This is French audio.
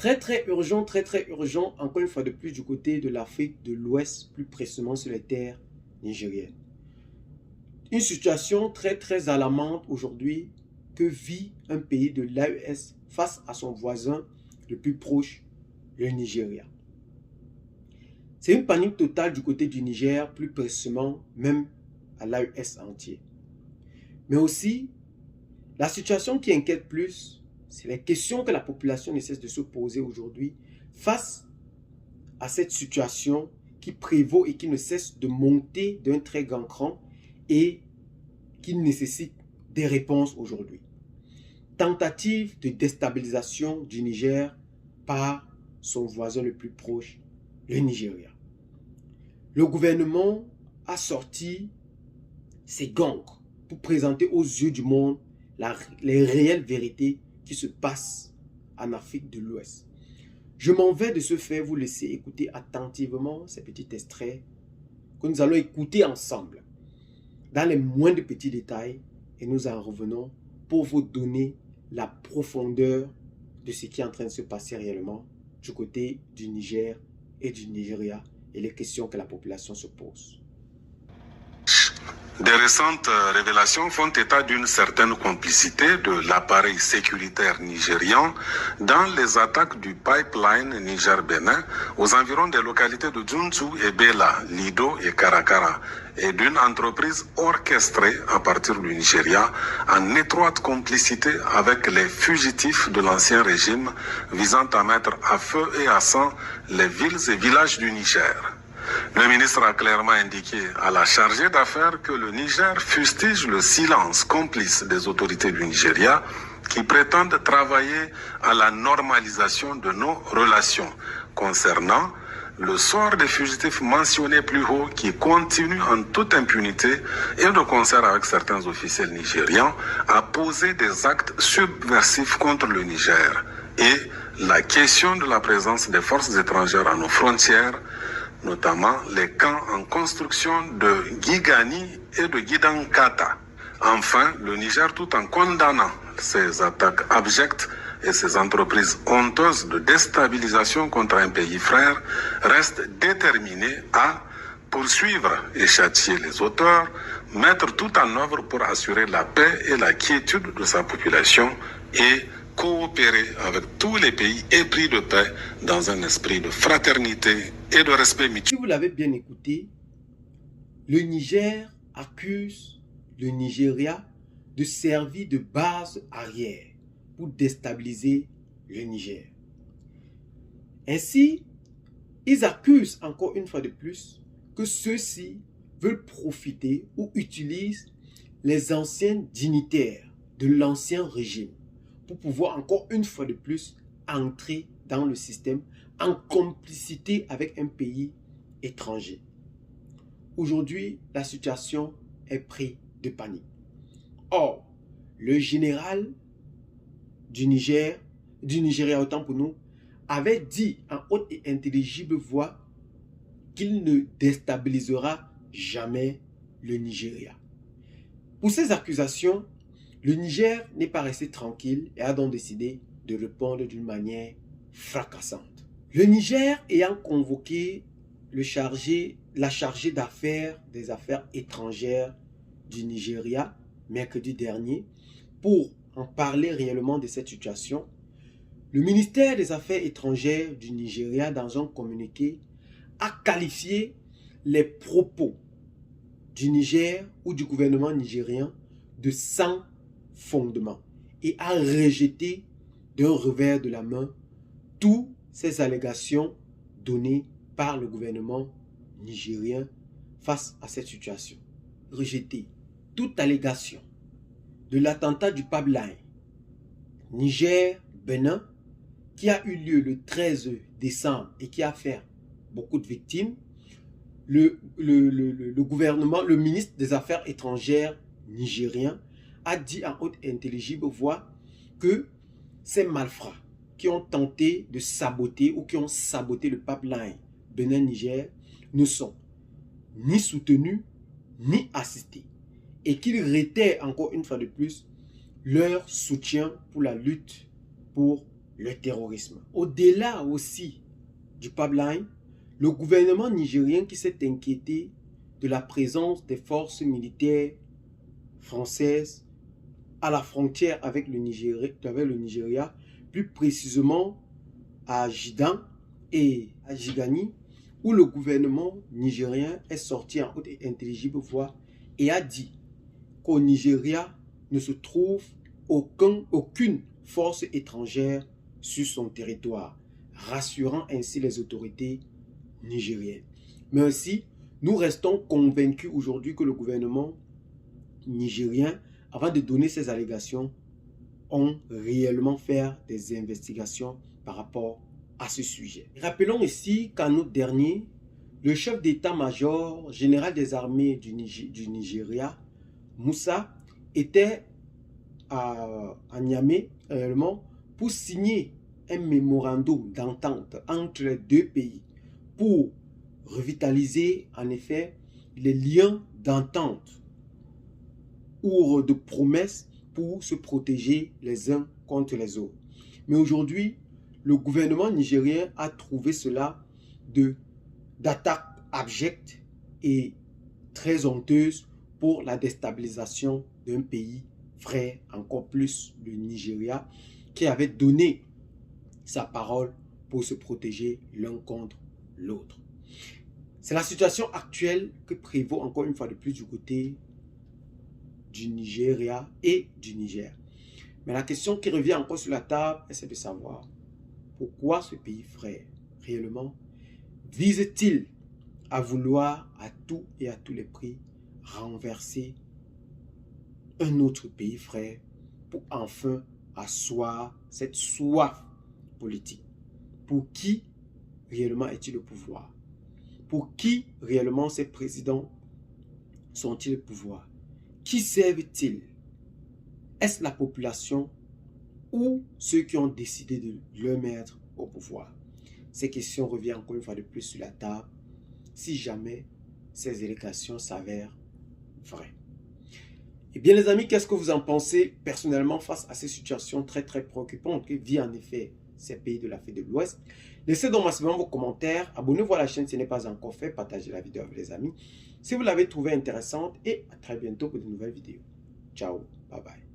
Très urgent, encore une fois de plus du côté de l'Afrique de l'Ouest, plus précisément sur les terres nigériennes. Une situation très alarmante aujourd'hui que vit un pays de l'AES face à son voisin le plus proche, le Nigeria. C'est une panique totale du côté du Niger, plus précisément même à l'AES entier. Mais aussi, la situation qui inquiète plus, c'est les questions que la population ne cesse de se poser aujourd'hui face à cette situation qui prévaut et qui ne cesse de monter d'un très grand cran et qui nécessite des réponses aujourd'hui. Tentative de déstabilisation du Niger par son voisin le plus proche, le Nigeria. Le gouvernement a sorti ses gangs pour présenter aux yeux du monde les réelles vérités qui se passent en Afrique de l'Ouest. Je m'en vais de ce fait vous laisser écouter attentivement ces petits extraits que nous allons écouter ensemble dans les moindres petits détails et nous en revenons pour vous donner la profondeur de ce qui est en train de se passer réellement du côté du Niger et du Nigeria et les questions que la population se pose. Des récentes révélations font état d'une certaine complicité de l'appareil sécuritaire nigérian dans les attaques du pipeline Niger-Bénin aux environs des localités de Djountou et Bela, Lido et Karakara, et d'une entreprise orchestrée à partir du Nigeria en étroite complicité avec les fugitifs de l'ancien régime visant à mettre à feu et à sang les villes et villages du Niger. Le ministre a clairement indiqué à la chargée d'affaires que le Niger fustige le silence complice des autorités du Nigeria qui prétendent travailler à la normalisation de nos relations concernant le sort des fugitifs mentionnés plus haut qui continuent en toute impunité et de concert avec certains officiels nigérians à poser des actes subversifs contre le Niger et la question de la présence des forces étrangères à nos frontières, notamment les camps en construction de Gigani et de Gidankata. Enfin, le Niger, tout en condamnant ces attaques abjectes et ces entreprises honteuses de déstabilisation contre un pays frère, reste déterminé à poursuivre et châtier les auteurs, mettre tout en œuvre pour assurer la paix et la quiétude de sa population et coopérer avec tous les pays épris de paix dans un esprit de fraternité et de respect mutuel. Si vous l'avez bien écouté, le Niger accuse le Nigeria de servir de base arrière pour déstabiliser le Niger. Ainsi, ils accusent encore une fois de plus que ceux-ci veulent profiter ou utilisent les anciens dignitaires de l'ancien régime pour pouvoir encore une fois de plus entrer dans le système en complicité avec un pays étranger. Aujourd'hui, la situation est prise de panique. Or, le général du Nigeria autant pour nous, avait dit en haute et intelligible voix qu'il ne déstabilisera jamais le Nigeria. Pour ces accusations, le Niger n'est pas resté tranquille et a donc décidé de répondre d'une manière fracassante. Le Niger ayant convoqué la chargée d'affaires des affaires étrangères du Nigeria mercredi dernier pour en parler réellement de cette situation, le ministère des Affaires étrangères du Nigeria, dans un communiqué, a qualifié les propos du Niger ou du gouvernement nigérien de sans fondement et a rejeté d'un revers de la main toutes ces allégations données par le gouvernement nigérien face à cette situation. Rejeté toute allégation de l'attentat du pipeline Niger-Bénin qui a eu lieu le 13 décembre et qui a fait beaucoup de victimes. Le gouvernement, le ministre des Affaires étrangères nigérien a dit en haute et intelligible voix que ces malfrats qui ont tenté de saboter ou qui ont saboté le pipeline Bénin-Niger ne sont ni soutenus ni assistés et qu'ils réitèrent encore une fois de plus leur soutien pour la lutte pour le terrorisme. Au-delà aussi du pipeline, le gouvernement nigérien qui s'est inquiété de la présence des forces militaires françaises à la frontière avec le Nigeria, plus précisément à Jidan et à Jigani, où le gouvernement nigérien est sorti en haute et intelligible voix et a dit qu'au Nigeria ne se trouve aucune force étrangère sur son territoire, rassurant ainsi les autorités nigériennes. Mais aussi, nous restons convaincus aujourd'hui que le gouvernement nigérien, avant de donner ces allégations, ont réellement fait des investigations par rapport à ce sujet. Rappelons ici qu'en août dernier, le chef d'état-major général des armées du Nigeria, Moussa, était à Niamey réellement pour signer un mémorandum d'entente entre les deux pays pour revitaliser en effet les liens d'entente ou de promesses pour se protéger les uns contre les autres. Mais aujourd'hui, le gouvernement nigérien a trouvé cela d'attaque abjecte et très honteuse pour la déstabilisation d'un pays frère, encore plus le Nigeria, qui avait donné sa parole pour se protéger l'un contre l'autre. C'est la situation actuelle que prévaut encore une fois de plus du côté du Nigeria et du Niger. Mais la question qui revient encore sur la table, c'est de savoir pourquoi ce pays frère, réellement, vise-t-il à vouloir à tout et à tous les prix renverser un autre pays frère pour enfin asseoir cette soif politique. Pour qui réellement est-il le pouvoir? Pour qui réellement ces présidents sont-ils le pouvoir? Qui servent-ils? Est-ce la population ou ceux qui ont décidé de le mettre au pouvoir? Ces questions reviennent encore une fois de plus sur la table si jamais ces allégations s'avèrent vraies. Eh bien les amis, qu'est-ce que vous en pensez personnellement face à ces situations très préoccupantes que vit en effet ces pays de l'Afrique de l'Ouest? Laissez donc massivement vos commentaires, abonnez-vous à la chaîne si ce n'est pas encore fait, partagez la vidéo avec les amis si vous l'avez trouvée intéressante et à très bientôt pour de nouvelles vidéos. Ciao, bye bye.